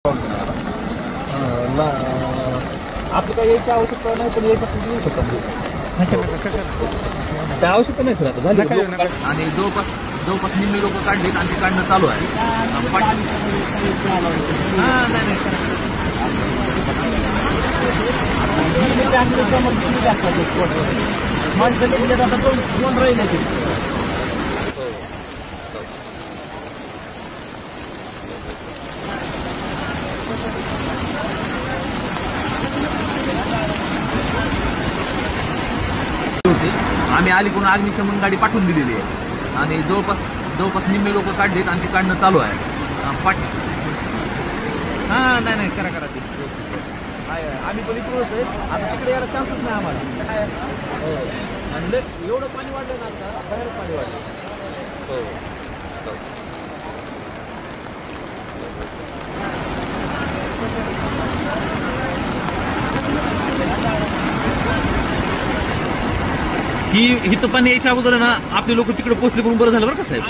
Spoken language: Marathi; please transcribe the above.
आपलं काही यायची आवश्यकता नाही, पण यायचं तुम्ही येऊ शकता. त्या आवश्यकता नाही सर आता झाली. आणि जवळपास निम्मे लोक काढलेत आणि ते काढणं चालू आहे. माणसं आता दोन राहिले. आम्ही अलीकडून अग्निशमन गाडी पाठवून दिलेली आहे आणि जवळपास निम्मे लोक काढलेत आणि ते काढणं चालू आहे. नाही करा ते आम्ही पण इकडूनच आहे. आता तिकडे यायला चान्सच नाही आम्हाला. आणि एवढं पाणी वाढलं ना, आता बाहेर पाणी वाढलं. ही इथं पाणी यायच्या अगोदर ना आपले लोक तिकडे पोहोचले म्हणून बरं झालं बरं का साहेब.